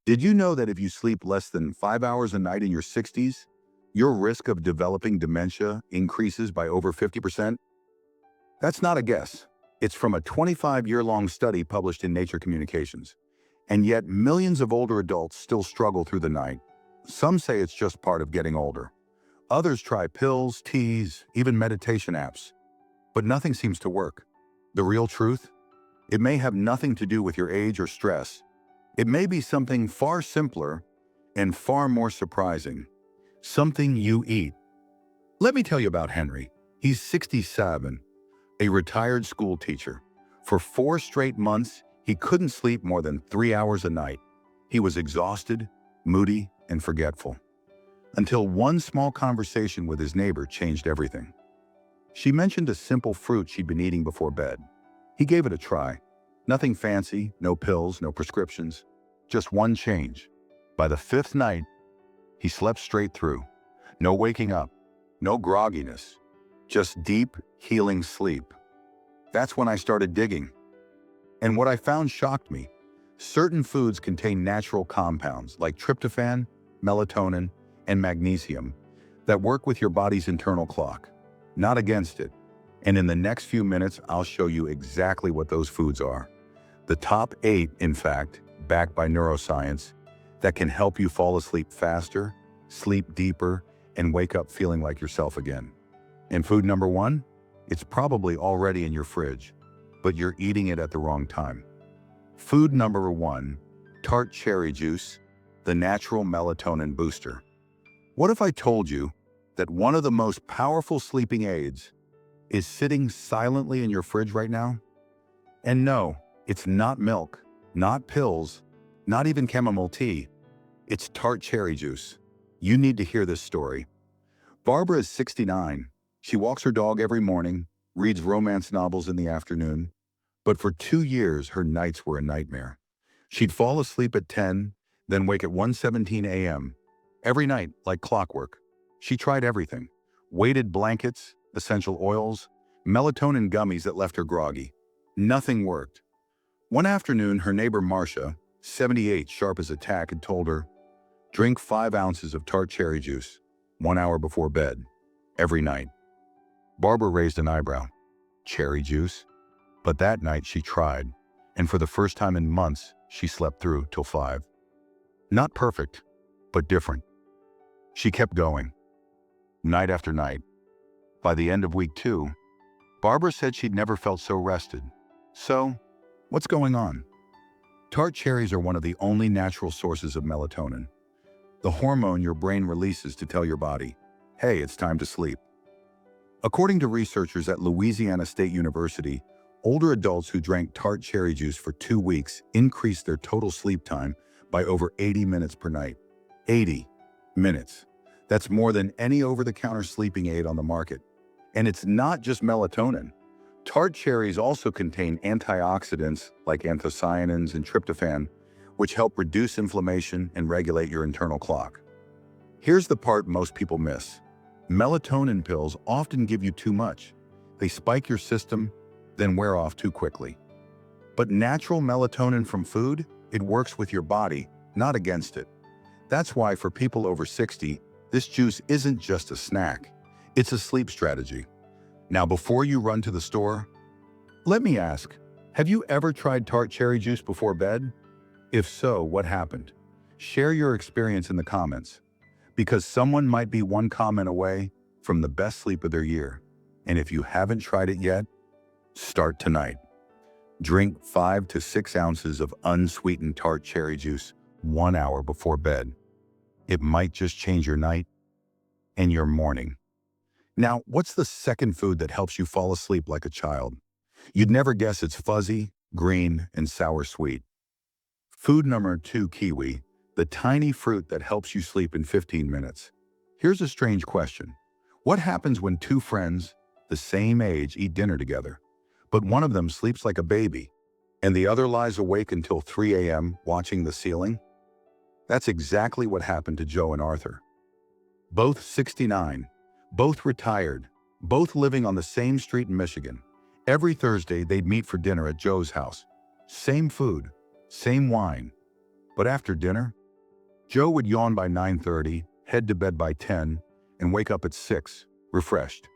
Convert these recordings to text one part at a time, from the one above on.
Did you know that if you sleep less than 5 hours a night in your 60s, your risk of developing dementia increases by over 50%? That's not a guess. It's from a 25-year-long study published in Nature Communications. And yet, millions of older adults still struggle through the night. Some say it's just part of getting older. Others try pills, teas, even meditation apps. But nothing seems to work. The real truth? It may have nothing to do with your age or stress. It may be something far simpler and far more surprising. Something you eat. Let me tell you about Henry. He's 67, a retired school teacher. For 4 straight months, he couldn't sleep more than 3 hours a night. He was exhausted, moody, and forgetful. Until one small conversation with his neighbor changed everything. She mentioned a simple fruit she'd been eating before bed. He gave it a try. Nothing fancy, no pills, no prescriptions. Just one change. By the 5th night, he slept straight through. No waking up, no grogginess. Just deep, healing sleep. That's when I started digging. And what I found shocked me. Certain foods contain natural compounds like tryptophan, melatonin, and magnesium that work with your body's internal clock, not against it. And in the next few minutes, I'll show you exactly what those foods are. The top 8, in fact, backed by neuroscience, that can help you fall asleep faster, sleep deeper, and wake up feeling like yourself again. And food number 1? It's probably already in your fridge, but you're eating it at the wrong time. Food number 1, tart cherry juice, the natural melatonin booster. What if I told you that one of the most powerful sleeping aids is sitting silently in your fridge right now? And no, it's not milk, not pills, not even chamomile tea. It's tart cherry juice. You need to hear this story. Barbara is 69. She walks her dog every morning, reads romance novels in the afternoon, but for 2 years her nights were a nightmare. She'd fall asleep at 10, then wake at 1:17 a.m. Every night, like clockwork. She tried everything. Weighted blankets, essential oils, melatonin gummies that left her groggy. Nothing worked. One afternoon, her neighbor Marcia, 78, sharp as a tack, had told her, drink 5 ounces of tart cherry juice, 1 hour before bed, every night. Barbara raised an eyebrow. Cherry juice? But that night she tried, and for the first time in months, she slept through till 5. Not perfect, but different. She kept going, night after night. By the end of week 2, Barbara said she'd never felt so rested. So, what's going on? Tart cherries are one of the only natural sources of melatonin, the hormone your brain releases to tell your body, hey, it's time to sleep. According to researchers at Louisiana State University, older adults who drank tart cherry juice for 2 weeks increased their total sleep time by over 80 minutes per night. 80 minutes. That's more than any over-the-counter sleeping aid on the market. And it's not just melatonin. Tart cherries also contain antioxidants like anthocyanins and tryptophan, which help reduce inflammation and regulate your internal clock. Here's the part most people miss. Melatonin pills often give you too much. They spike your system, then wear off too quickly. But natural melatonin from food, it works with your body, not against it. That's why for people over 60, this juice isn't just a snack. It's a sleep strategy. Now, before you run to the store, let me ask, have you ever tried tart cherry juice before bed? If so, what happened? Share your experience in the comments, because someone might be one comment away from the best sleep of their year. And if you haven't tried it yet, start tonight. Drink 5 to 6 ounces of unsweetened tart cherry juice 1 hour before bed. It might just change your night and your morning. Now, what's the second food that helps you fall asleep like a child? You'd never guess it's fuzzy, green, and sour sweet. Food number 2, kiwi, the tiny fruit that helps you sleep in 15 minutes. Here's a strange question. What happens when 2 friends, the same age, eat dinner together, but one of them sleeps like a baby, and the other lies awake until 3 a.m. watching the ceiling? That's exactly what happened to Joe and Arthur. Both 69, both retired, both living on the same street in Michigan. Every Thursday, they'd meet for dinner at Joe's house. Same food, same wine. But after dinner, Joe would yawn by 9:30, head to bed by 10, and wake up at 6, refreshed.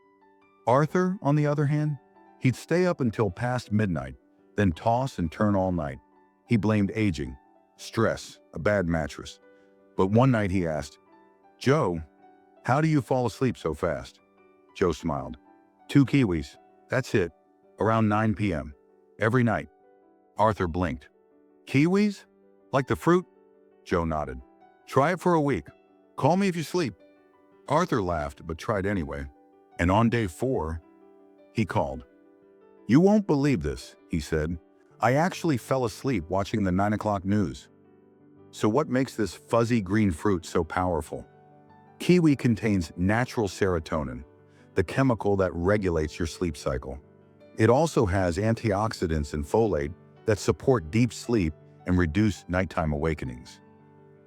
Arthur, on the other hand, he'd stay up until past midnight, then toss and turn all night. He blamed aging, stress, a bad mattress. But one night he asked, "Joe, how do you fall asleep so fast?" Joe smiled. "2 kiwis. That's it. Around 9 p.m. Every night." Arthur blinked. "Kiwis? Like the fruit?" Joe nodded. "Try it for a week. Call me if you sleep." Arthur laughed, but tried anyway. And on day 4, he called. "You won't believe this," he said. "I actually fell asleep watching the 9 o'clock news." So what makes this fuzzy green fruit so powerful? Kiwi contains natural serotonin, the chemical that regulates your sleep cycle. It also has antioxidants and folate that support deep sleep and reduce nighttime awakenings.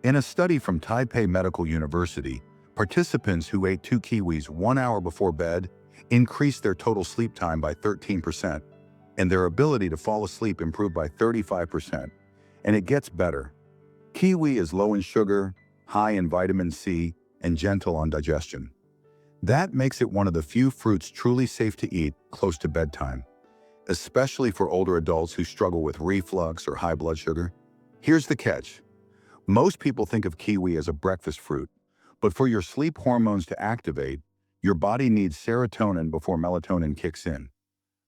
In a study from Taipei Medical University, participants who ate 2 kiwis 1 hour before bed increased their total sleep time by 13%, and their ability to fall asleep improved by 35%. And it gets better. Kiwi is low in sugar, high in vitamin C, and gentle on digestion. That makes it one of the few fruits truly safe to eat close to bedtime, especially for older adults who struggle with reflux or high blood sugar. Here's the catch. Most people think of kiwi as a breakfast fruit, but for your sleep hormones to activate, your body needs serotonin before melatonin kicks in.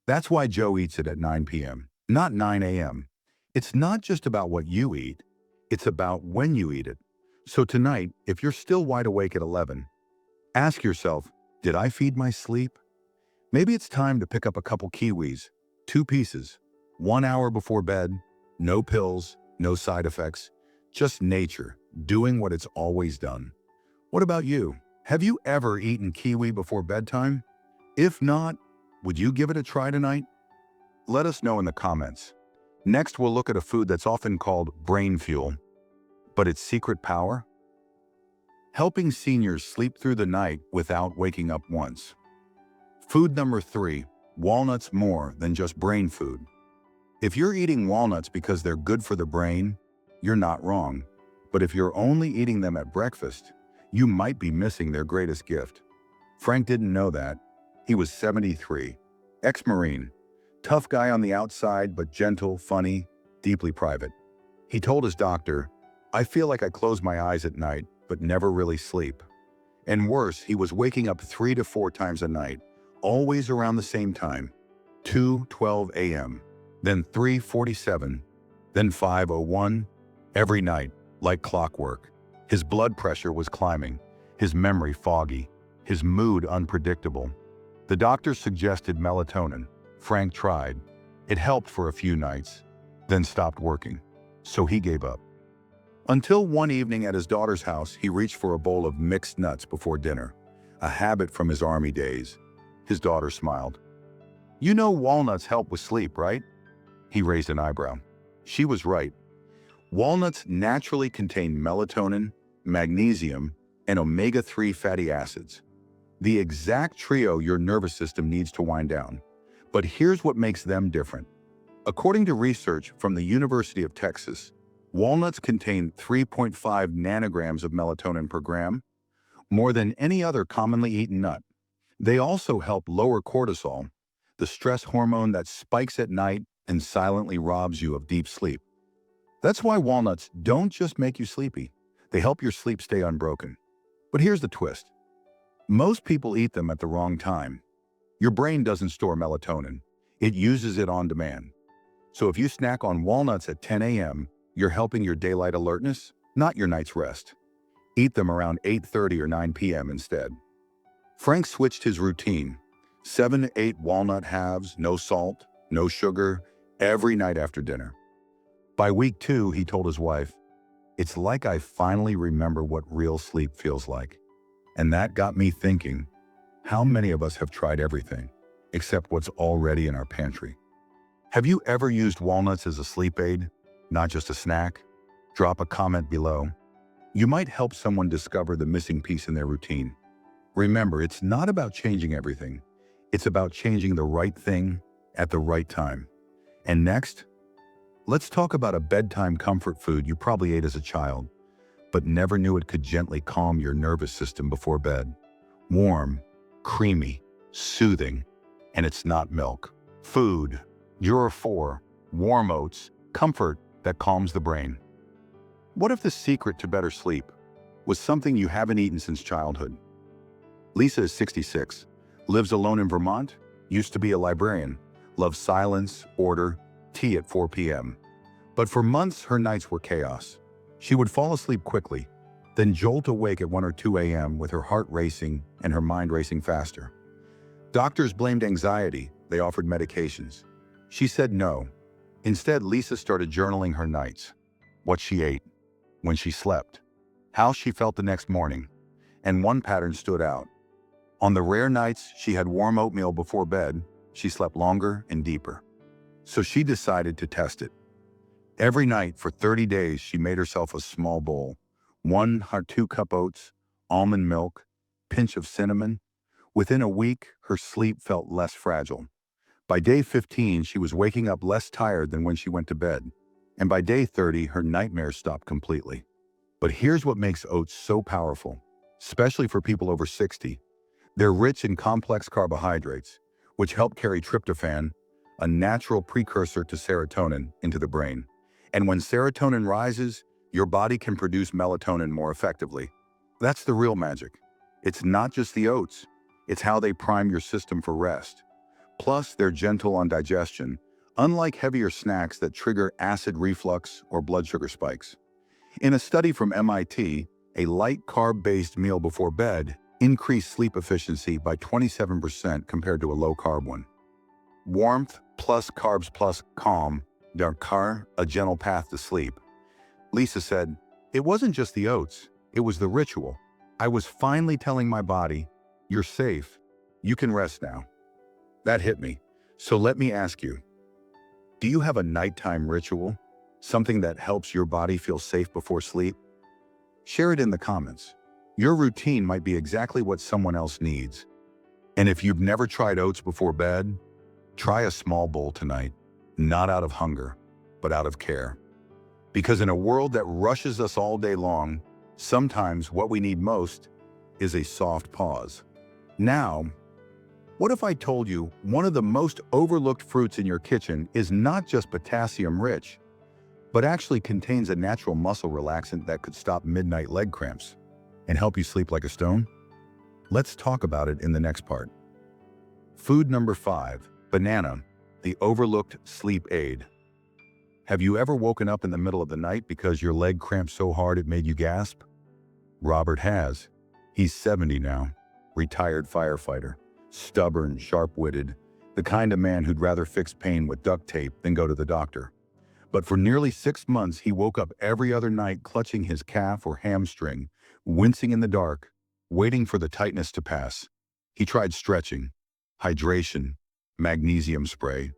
That's why Joe eats it at 9 p.m., not 9 a.m. It's not just about what you eat, it's about when you eat it. So tonight, if you're still wide awake at 11, ask yourself, did I feed my sleep? Maybe it's time to pick up a couple kiwis, 2 pieces, 1 hour before bed, no pills, no side effects, just nature doing what it's always done. What about you? Have you ever eaten kiwi before bedtime? If not, would you give it a try tonight? Let us know in the comments. Next, we'll look at a food that's often called brain fuel, but its secret power? Helping seniors sleep through the night without waking up once. Food number 3, walnuts more than just brain food. If you're eating walnuts because they're good for the brain, you're not wrong. But if you're only eating them at breakfast, you might be missing their greatest gift. Frank didn't know that. He was 73, ex-Marine, tough guy on the outside but gentle, funny, deeply private. He told his doctor, "I feel like I close my eyes at night, but never really sleep." And worse, he was waking up 3 to 4 times a night, always around the same time, 2:12 a.m., then 3:47, then 5:01, every night, like clockwork. His blood pressure was climbing, his memory foggy, his mood unpredictable. The doctor suggested melatonin. Frank tried. It helped for a few nights, then stopped working. So he gave up. Until one evening at his daughter's house, he reached for a bowl of mixed nuts before dinner, a habit from his army days. His daughter smiled. "You know walnuts help with sleep, right?" He raised an eyebrow. She was right. Walnuts naturally contain melatonin, magnesium, and omega-3 fatty acids, the exact trio your nervous system needs to wind down. But here's what makes them different. According to research from the University of Texas, walnuts contain 3.5 nanograms of melatonin per gram, more than any other commonly eaten nut. They also help lower cortisol, the stress hormone that spikes at night and silently robs you of deep sleep. That's why walnuts don't just make you sleepy, they help your sleep stay unbroken. But here's the twist. Most people eat them at the wrong time. Your brain doesn't store melatonin, it uses it on demand. So if you snack on walnuts at 10 a.m., you're helping your daylight alertness, not your night's rest. Eat them around 8:30 or 9 p.m. instead. Frank switched his routine. 7 to 8 walnut halves, no salt, no sugar, every night after dinner. By week 2, he told his wife, "It's like I finally remember what real sleep feels like." And that got me thinking, how many of us have tried everything, except what's already in our pantry? Have you ever used walnuts as a sleep aid, not just a snack? Drop a comment below. You might help someone discover the missing piece in their routine. Remember, it's not about changing everything. It's about changing the right thing at the right time. And next, Let's talk about a bedtime comfort food you probably ate as a child, but never knew it could gently calm your nervous system before bed. Warm, creamy, soothing, and it's not milk. Food. Juror 4. Warm oats. Comfort that calms the brain. What if the secret to better sleep was something you haven't eaten since childhood? Lisa is 66, lives alone in Vermont, used to be a librarian, loves silence, order, tea at 4 p.m. But for months, her nights were chaos. She would fall asleep quickly, then jolt awake at 1 or 2 a.m. with her heart racing and her mind racing faster. Doctors blamed anxiety. They offered medications. She said no. Instead, Lisa started journaling her nights, what she ate, when she slept, how she felt the next morning, and one pattern stood out. On the rare nights she had warm oatmeal before bed, she slept longer and deeper. So she decided to test it. Every night for 30 days, she made herself a small bowl, 1 or 2 cup oats, almond milk, pinch of cinnamon. Within a week, her sleep felt less fragile. By day 15, she was waking up less tired than when she went to bed. And by day 30, her nightmares stopped completely. But here's what makes oats so powerful, especially for people over 60. They're rich in complex carbohydrates, which help carry tryptophan, a natural precursor to serotonin, into the brain. And when serotonin rises, your body can produce melatonin more effectively. That's the real magic. It's not just the oats, it's how they prime your system for rest. Plus, they're gentle on digestion, unlike heavier snacks that trigger acid reflux or blood sugar spikes. In a study from MIT, a light carb-based meal before bed increased sleep efficiency by 27% compared to a low-carb one. Warmth plus carbs plus calm, Dakar, a gentle path to sleep. Lisa said, "It wasn't just the oats, it was the ritual. I was finally telling my body, you're safe, you can rest now." That hit me. So let me ask you, do you have a nighttime ritual? Something that helps your body feel safe before sleep? Share it in the comments. Your routine might be exactly what someone else needs. And if you've never tried oats before bed, try a small bowl tonight, not out of hunger, but out of care. Because in a world that rushes us all day long, sometimes what we need most is a soft pause. Now, what if I told you one of the most overlooked fruits in your kitchen is not just potassium-rich, but actually contains a natural muscle relaxant that could stop midnight leg cramps and help you sleep like a stone? Let's talk about it in the next part. Food number 5, banana, the overlooked sleep aid. Have you ever woken up in the middle of the night because your leg cramped so hard it made you gasp? Robert has. He's 70 now, retired firefighter, stubborn, sharp-witted, the kind of man who'd rather fix pain with duct tape than go to the doctor. But for nearly 6 months, he woke up every other night clutching his calf or hamstring, wincing in the dark, waiting for the tightness to pass. He tried stretching, hydration, magnesium spray.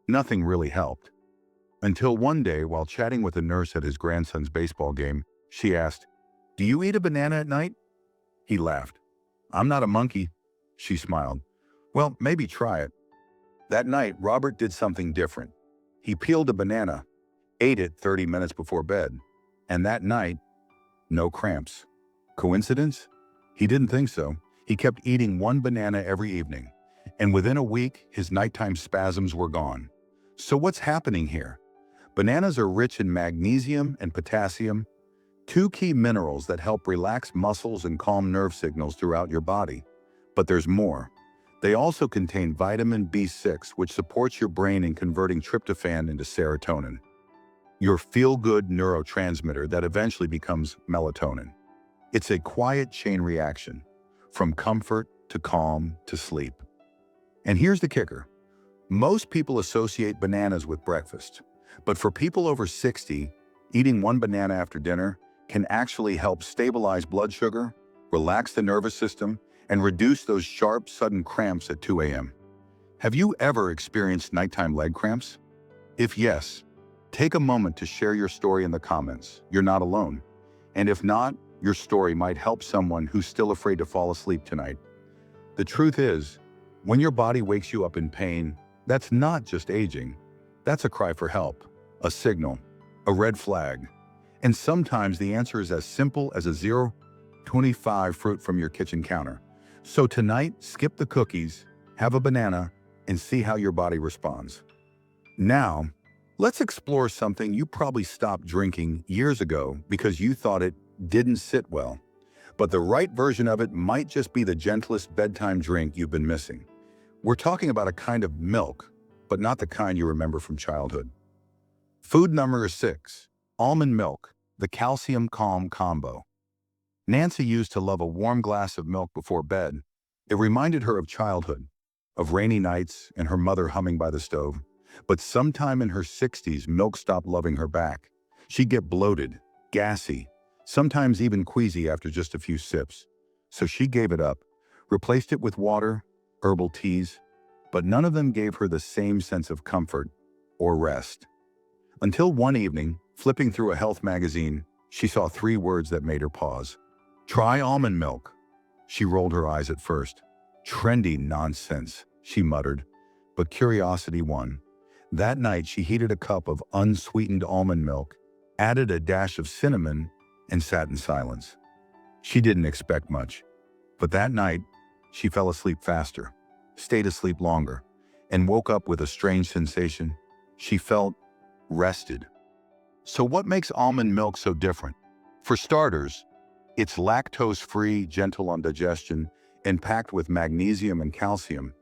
Nothing really helped. Until one day, while chatting with a nurse at his grandson's baseball game, she asked, "Do you eat a banana at night?" He laughed. "I'm not a monkey." She smiled. "Well, maybe try it." That night, Robert did something different. He peeled a banana, ate it 30 minutes before bed, and that night, no cramps. Coincidence? He didn't think so. He kept eating 1 banana every evening, and within a week, his nighttime spasms were gone. So what's happening here? Bananas are rich in magnesium and potassium, 2 key minerals that help relax muscles and calm nerve signals throughout your body. But there's more. They also contain vitamin B6, which supports your brain in converting tryptophan into serotonin, your feel-good neurotransmitter that eventually becomes melatonin. It's a quiet chain reaction, from comfort to calm to sleep. And here's the kicker. Most people associate bananas with breakfast, but for people over 60, eating 1 banana after dinner can actually help stabilize blood sugar, relax the nervous system, and reduce those sharp, sudden cramps at 2 a.m. Have you ever experienced nighttime leg cramps? If yes, take a moment to share your story in the comments. You're not alone. And if not, your story might help someone who's still afraid to fall asleep tonight. The truth is, when your body wakes you up in pain, that's not just aging, that's a cry for help. a signal, a red flag. And sometimes the answer is as simple as a 0.25 fruit from your kitchen counter. So tonight, skip the cookies, have a banana, and see how your body responds. Now, let's explore something you probably stopped drinking years ago because you thought it didn't sit well. But the right version of it might just be the gentlest bedtime drink you've been missing. We're talking about a kind of milk, but not the kind you remember from childhood. Food number 6, almond milk, the calcium calm combo. Nancy used to love a warm glass of milk before bed. It reminded her of childhood, of rainy nights and her mother humming by the stove. But sometime in her 60s, milk stopped loving her back. She'd get bloated, gassy, sometimes even queasy after just a few sips. So she gave it up, replaced it with water, herbal teas, but none of them gave her the same sense of comfort or rest. Until one evening, flipping through a health magazine, she saw 3 words that made her pause. Try almond milk. She rolled her eyes at first. Trendy nonsense, she muttered, but curiosity won. That night, she heated a cup of unsweetened almond milk, added a dash of cinnamon, and sat in silence. She didn't expect much, but that night, she fell asleep faster, stayed asleep longer, and woke up with a strange sensation. She felt rested. So what makes almond milk so different? For starters, it's lactose-free, gentle on digestion, and packed with magnesium and calcium,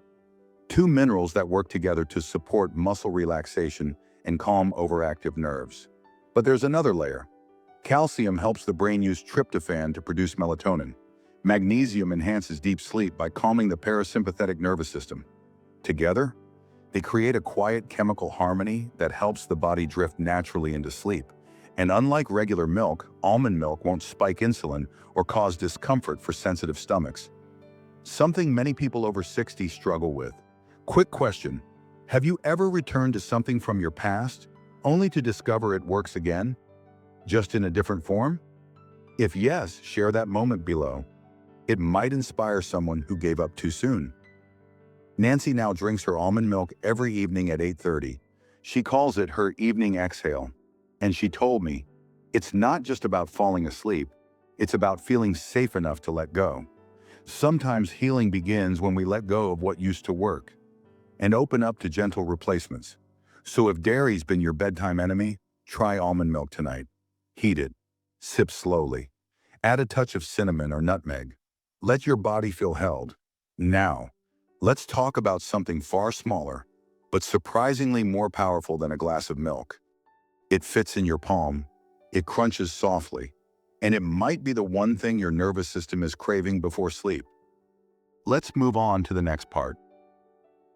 2 minerals that work together to support muscle relaxation and calm overactive nerves. But there's another layer. Calcium helps the brain use tryptophan to produce melatonin. Magnesium enhances deep sleep by calming the parasympathetic nervous system. Together, they create a quiet chemical harmony that helps the body drift naturally into sleep. And unlike regular milk, almond milk won't spike insulin or cause discomfort for sensitive stomachs. Something many people over 60 struggle with. Quick question: have you ever returned to something from your past, only to discover it works again, just in a different form? If yes, share that moment below. It might inspire someone who gave up too soon. Nancy now drinks her almond milk every evening at 8:30. She calls it her evening exhale. And she told me, it's not just about falling asleep, it's about feeling safe enough to let go. Sometimes healing begins when we let go of what used to work and open up to gentle replacements. So if dairy's been your bedtime enemy, try almond milk tonight. Heat it. Sip slowly. Add a touch of cinnamon or nutmeg. Let your body feel held. Now, let's talk about something far smaller, but surprisingly more powerful than a glass of milk. It fits in your palm, it crunches softly, and it might be the one thing your nervous system is craving before sleep. Let's move on to the next part.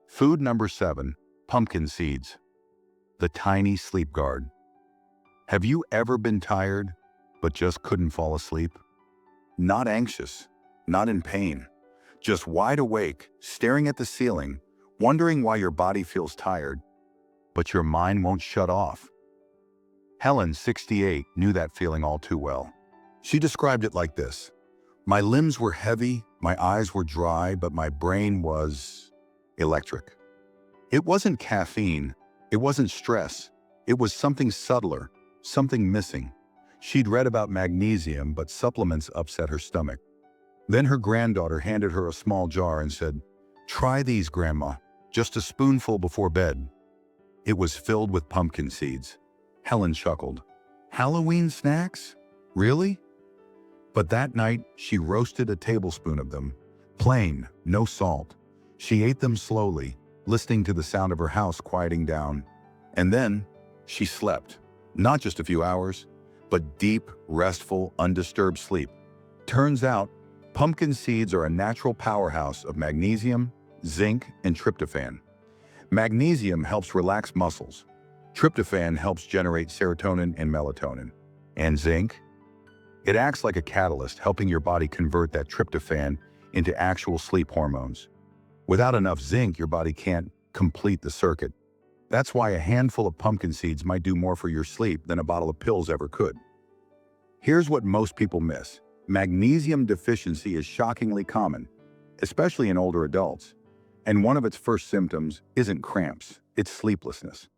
Food number 7, pumpkin seeds, the tiny sleep guard. Have you ever been tired, but just couldn't fall asleep? Not anxious, not in pain, just wide awake, staring at the ceiling, wondering why your body feels tired, but your mind won't shut off. Helen, 68, knew that feeling all too well. She described it like this: my limbs were heavy, my eyes were dry, but my brain was electric. It wasn't caffeine, it wasn't stress, it was something subtler, something missing. She'd read about magnesium, but supplements upset her stomach. Then her granddaughter handed her a small jar and said, "Try these, Grandma, just a spoonful before bed." It was filled with pumpkin seeds. Helen chuckled. Halloween snacks? Really? But that night, she roasted a tablespoon of them, plain, no salt. She ate them slowly, listening to the sound of her house quieting down. And then, she slept. Not just a few hours, but deep, restful, undisturbed sleep. Turns out, pumpkin seeds are a natural powerhouse of magnesium, zinc, and tryptophan. Magnesium helps relax muscles. Tryptophan helps generate serotonin and melatonin. And zinc? It acts like a catalyst, helping your body convert that tryptophan into actual sleep hormones. Without enough zinc, your body can't complete the circuit. That's why a handful of pumpkin seeds might do more for your sleep than a bottle of pills ever could. Here's what most people miss. Magnesium deficiency is shockingly common, especially in older adults. And one of its first symptoms isn't cramps, it's sleeplessness.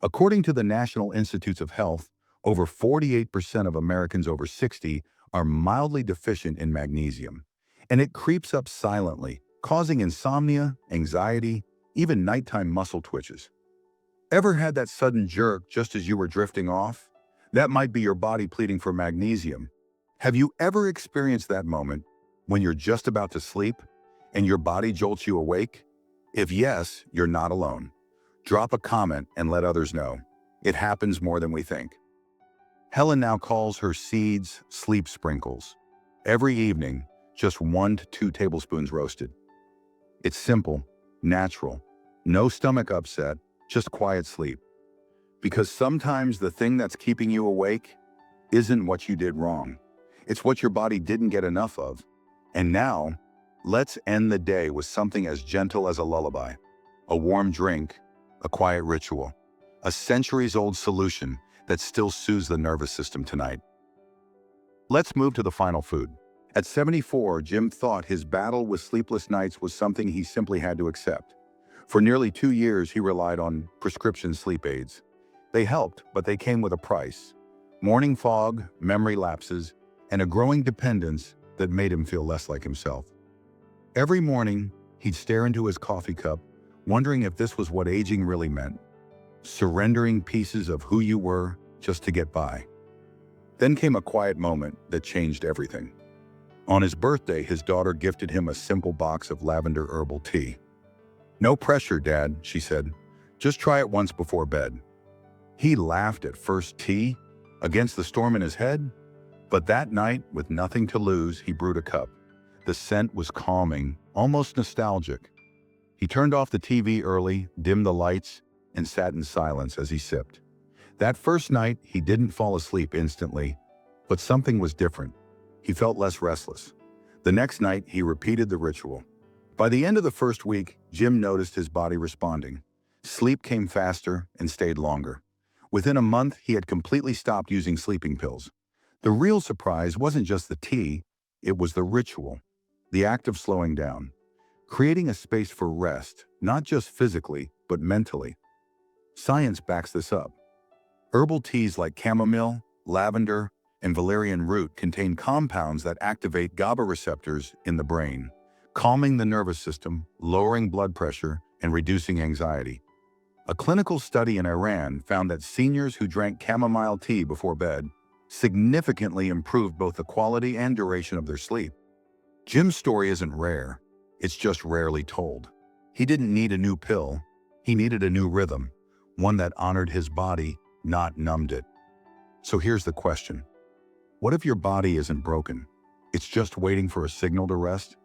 According to the National Institutes of Health, over 48% of Americans over 60 are mildly deficient in magnesium, and it creeps up silently, causing insomnia, anxiety, even nighttime muscle twitches. Ever had that sudden jerk just as you were drifting off? That might be your body pleading for magnesium. Have you ever experienced that moment when you're just about to sleep and your body jolts you awake? If yes, you're not alone. Drop a comment and let others know. It happens more than we think. Helen now calls her seeds sleep sprinkles. Every evening, just 1 to 2 tablespoons roasted. It's simple, natural, no stomach upset, just quiet sleep. Because sometimes the thing that's keeping you awake isn't what you did wrong. It's what your body didn't get enough of. And now, let's end the day with something as gentle as a lullaby. A warm drink, a quiet ritual, a centuries-old solution that still soothes the nervous system tonight. Let's move to the final food. At 74, Jim thought his battle with sleepless nights was something he simply had to accept. For nearly 2 years, he relied on prescription sleep aids. They helped, but they came with a price. Morning fog, memory lapses, and a growing dependence that made him feel less like himself. Every morning, he'd stare into his coffee cup, wondering if this was what aging really meant. Surrendering pieces of who you were just to get by. Then came a quiet moment that changed everything. On his birthday, his daughter gifted him a simple box of lavender herbal tea. "No pressure, Dad," she said. "Just try it once before bed." He laughed at first. Tea? Against the storm in his head? But that night, with nothing to lose, he brewed a cup. The scent was calming, almost nostalgic. He turned off the TV early, dimmed the lights, and sat in silence as he sipped. That first night, he didn't fall asleep instantly, but something was different. He felt less restless. The next night, he repeated the ritual. By the end of the first week, Jim noticed his body responding. Sleep came faster and stayed longer. Within a month, he had completely stopped using sleeping pills. The real surprise wasn't just the tea, it was the ritual, the act of slowing down, creating a space for rest, not just physically, but mentally. Science backs this up. Herbal teas like chamomile, lavender, and valerian root contain compounds that activate GABA receptors in the brain, calming the nervous system, lowering blood pressure, and reducing anxiety. A clinical study in Iran found that seniors who drank chamomile tea before bed significantly improved both the quality and duration of their sleep. Jim's story isn't rare, it's just rarely told. He didn't need a new pill, he needed a new rhythm, one that honored his body, not numbed it. So here's the question. What if your body isn't broken? It's just waiting for a signal to rest?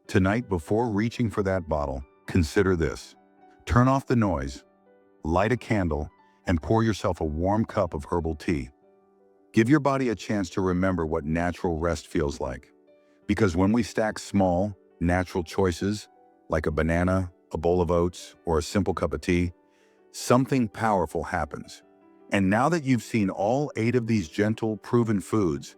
Tonight, before reaching for that bottle, consider this. Turn off the noise, light a candle, and pour yourself a warm cup of herbal tea. Give your body a chance to remember what natural rest feels like. Because when we stack small, natural choices, like a banana, a bowl of oats, or a simple cup of tea, something powerful happens. And now that you've seen all 8 of these gentle, proven foods,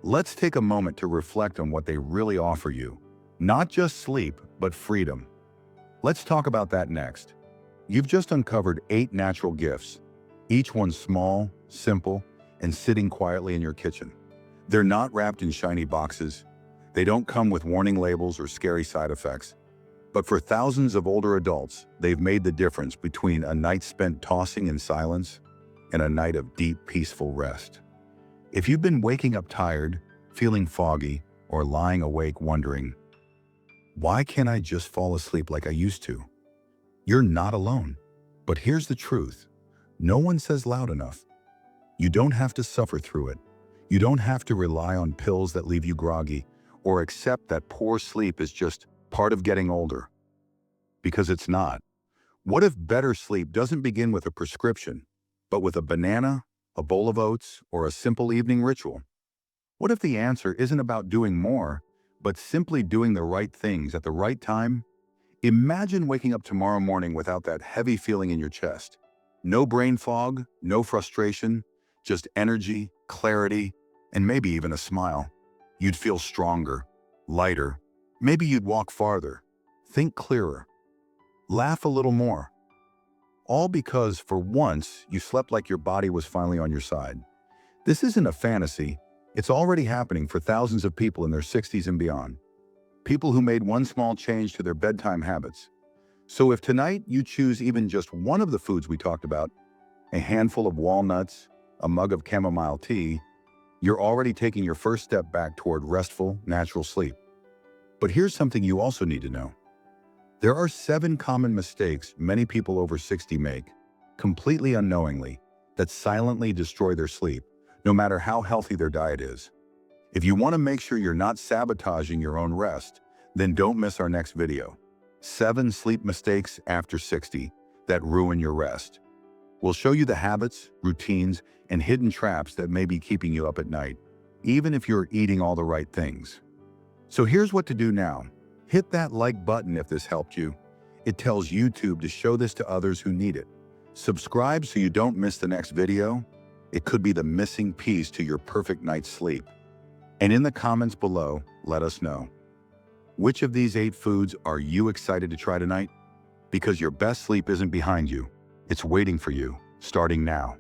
let's take a moment to reflect on what they really offer you. Not just sleep, but freedom. Let's talk about that next. You've just uncovered 8 natural gifts, each one small, simple, and sitting quietly in your kitchen. They're not wrapped in shiny boxes. They don't come with warning labels or scary side effects. But for thousands of older adults, they've made the difference between a night spent tossing in silence and a night of deep, peaceful rest. If you've been waking up tired, feeling foggy, or lying awake wondering, why can't I just fall asleep like I used to? You're not alone. But here's the truth. No one says loud enough. You don't have to suffer through it. You don't have to rely on pills that leave you groggy or accept that poor sleep is just part of getting older. Because it's not. What if better sleep doesn't begin with a prescription, but with a banana, a bowl of oats, or a simple evening ritual? What if the answer isn't about doing more, but simply doing the right things at the right time? Imagine waking up tomorrow morning without that heavy feeling in your chest. No brain fog, no frustration, just energy, clarity, and maybe even a smile. You'd feel stronger, lighter. Maybe you'd walk farther, think clearer, laugh a little more. All because, for once, you slept like your body was finally on your side. This isn't a fantasy. It's already happening for thousands of people in their 60s and beyond. People who made one small change to their bedtime habits. So if tonight you choose even just one of the foods we talked about, a handful of walnuts, a mug of chamomile tea, you're already taking your first step back toward restful, natural sleep. But here's something you also need to know. There are 7 common mistakes many people over 60 make, completely unknowingly, that silently destroy their sleep, no matter how healthy their diet is. If you want to make sure you're not sabotaging your own rest, then don't miss our next video. 7 sleep mistakes after 60 that ruin your rest. We'll show you the habits, routines, and hidden traps that may be keeping you up at night, even if you're eating all the right things. So here's what to do now. Hit that like button if this helped you. It tells YouTube to show this to others who need it. Subscribe so you don't miss the next video. It could be the missing piece to your perfect night's sleep. And in the comments below, let us know. Which of these 8 foods are you excited to try tonight? Because your best sleep isn't behind you. It's waiting for you, starting now.